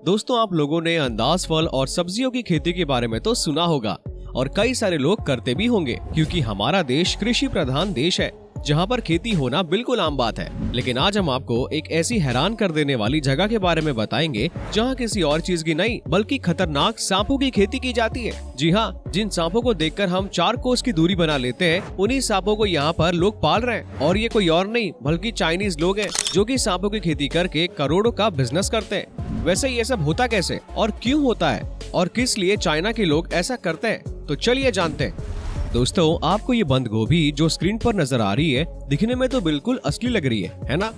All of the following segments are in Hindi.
दोस्तों आप लोगों ने अंदाज फल और सब्जियों की खेती के बारे में तो सुना होगा और कई सारे लोग करते भी होंगे, क्योंकि हमारा देश कृषि प्रधान देश है जहाँ पर खेती होना बिल्कुल आम बात है। लेकिन आज हम आपको एक ऐसी हैरान कर देने वाली जगह के बारे में बताएंगे जहाँ किसी और चीज की नहीं बल्कि खतरनाक सांपों की खेती की जाती है। जी हाँ, जिन सांपों को देखकर हम 4 कोस की दूरी बना लेते हैं, उन्हीं सांपों को यहाँ पर लोग पाल रहे हैं। और ये कोई और नहीं बल्कि चाइनीज लोग हैं जो कि सांपों की खेती करके करोड़ों का बिजनेस करते हैं। वैसे ये सब होता कैसे और क्यों होता है और किस लिए चाइना के लोग ऐसा करते हैं, तो चलिए जानते हैं। दोस्तों आपको ये बंद गोभी जो स्क्रीन पर नजर आ रही है दिखने में तो बिल्कुल असली लग रही है ना?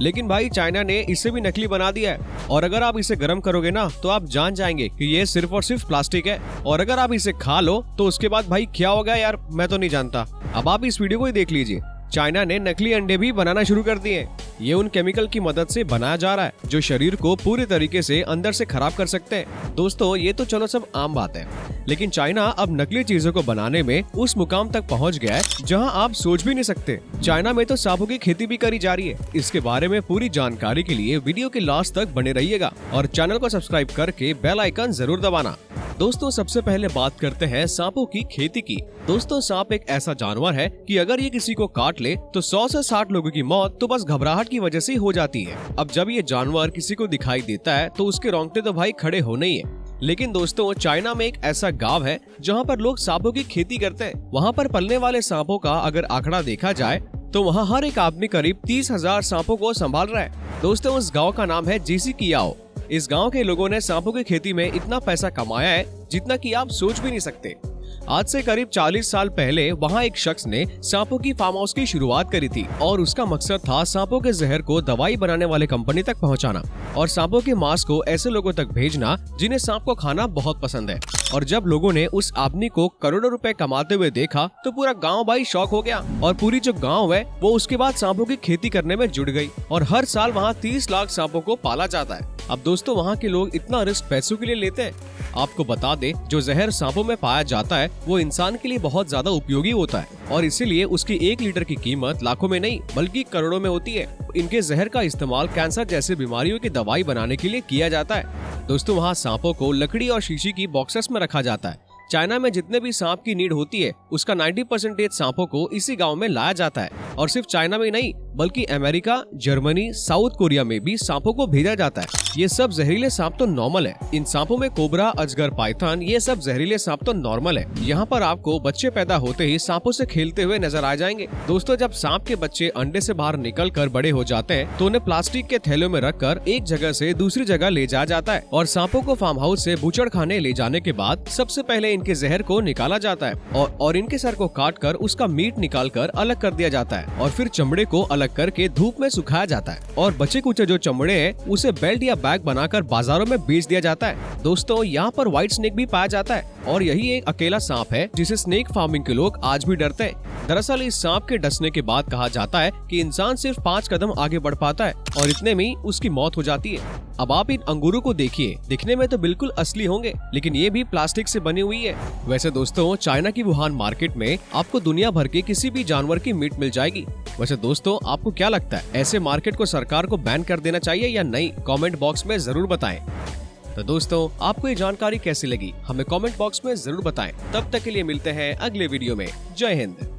लेकिन भाई चाइना ने इसे भी नकली बना दिया है और अगर आप इसे गर्म करोगे ना तो आप जान जाएंगे कि ये सिर्फ और सिर्फ प्लास्टिक है। और अगर आप इसे खा लो तो उसके बाद भाई क्या होगा यार, मैं तो नहीं जानता। अब आप इस वीडियो को ही देख लीजिए। चाइना ने नकली अंडे भी बनाना शुरू कर दिए। ये उन केमिकल की मदद से बनाया जा रहा है जो शरीर को पूरी तरीके से अंदर से खराब कर सकते हैं। दोस्तों ये तो चलो सब आम बात है, लेकिन चाइना अब नकली चीजों को बनाने में उस मुकाम तक पहुंच गया है जहां आप सोच भी नहीं सकते। चाइना में तो सांपों की खेती भी करी जा रही है। इसके बारे में पूरी जानकारी के लिए वीडियो के लास्ट तक बने रहिएगा और चैनल को सब्सक्राइब करके बेल आइकन जरूर दबाना। दोस्तों सबसे पहले बात करते हैं सांपों की खेती की। दोस्तों सांप एक ऐसा जानवर है कि अगर ये किसी को काट ले तो 100 से 60 लोगों की मौत तो बस घबराहट की वजह से हो जाती है। अब जब ये जानवर किसी को दिखाई देता है तो उसके रोंगटे तो भाई खड़े होने ही है। लेकिन दोस्तों चाइना में एक ऐसा गांव है जहां पर लोग सांपों की खेती करते हैं। वहां पर पलने वाले सांपों का अगर आंकड़ा देखा जाए तो वहां हर एक आदमी करीब 30,000 सांपों को संभाल रहा है। दोस्तों उस गांव का नाम है जेसी कियाओ। इस गांव के लोगों ने सांपों की खेती में इतना पैसा कमाया है जितना कि आप सोच भी नहीं सकते। आज से करीब 40 साल पहले वहाँ एक शख्स ने सांपों की फार्म हाउस की शुरुआत करी थी और उसका मकसद था सांपों के जहर को दवाई बनाने वाले कंपनी तक पहुँचाना और सांपों के मांस को ऐसे लोगों तक भेजना जिन्हें सांप को खाना बहुत पसंद है। और जब लोगों ने उस आदमी को करोड़ों रुपए कमाते हुए देखा तो पूरा गांव भाई शॉक हो गया और पूरी जो गांव है वो उसके बाद सांपों की खेती करने में जुड़ गई और हर साल वहाँ 30 लाख सांपों को पाला जाता है। अब दोस्तों वहाँ के लोग इतना रिस्क पैसों के लिए लेते हैं। आपको बता दे जो जहर सांपों में पाया जाता है वो इंसान के लिए बहुत ज्यादा उपयोगी होता है और इसीलिए उसकी 1 लीटर की कीमत लाखों में नहीं बल्कि करोड़ों में होती है। इनके जहर का इस्तेमाल कैंसर जैसे बीमारियों की दवाई बनाने के लिए किया जाता है। दोस्तों वहाँ सांपों को लकड़ी और शीशी की बॉक्सेस में रखा जाता है। चाइना में जितने भी सांप की नीड होती है उसका 90% सांपों को इसी गांव में लाया जाता है और सिर्फ चाइना में नहीं बल्कि अमेरिका, जर्मनी, साउथ कोरिया में भी सांपों को भेजा जाता है। ये सब जहरीले सांप तो नॉर्मल है। इन सांपों में कोबरा, अजगर, पाइथन ये सब जहरीले सांप तो नॉर्मल है। यहाँ पर आपको बच्चे पैदा होते ही सांपों से खेलते हुए नजर आ जाएंगे। दोस्तों जब सांप के बच्चे अंडे से बाहर निकल कर बड़े हो जाते हैं तो उन्हें प्लास्टिक के थैलों में रखकर एक जगह से दूसरी जगह ले जाया जाता है और सांपों को फार्म हाउस से बूचड़ खाने ले जाने के बाद सबसे पहले इनके जहर को निकाला जाता है और इनके सर को काट कर उसका मीट निकाल कर अलग कर दिया जाता है और फिर चमड़े को अलग करके धूप में सुखाया जाता है और बचे कुचे जो चमड़े हैं उसे बेल्ट या बैग बनाकर बाजारों में बेच दिया जाता है। दोस्तों यहाँ पर व्हाइट स्नेक भी पाया जाता है और यही एक अकेला सांप है जिसे स्नेक फार्मिंग के लोग आज भी डरते हैं। दरअसल इस सांप के डसने के बाद कहा जाता है कि इंसान सिर्फ 5 कदम आगे बढ़ पाता है और इतने में उसकी मौत हो जाती है। अब आप इन अंगूरों को देखिए, दिखने में तो बिल्कुल असली होंगे लेकिन ये भी प्लास्टिक से बनी हुई है। वैसे दोस्तों चाइना की वुहान मार्केट में आपको दुनिया भर के किसी भी जानवर की मीट मिल जाएगी। वैसे दोस्तों आपको क्या लगता है, ऐसे मार्केट को सरकार को बैन कर देना चाहिए या नहीं? कमेंट बॉक्स में जरूर बताएं। तो दोस्तों आपको ये जानकारी कैसी लगी हमें कमेंट बॉक्स में जरूर बताएं। तब तक के लिए मिलते हैं अगले वीडियो में। जय हिंद।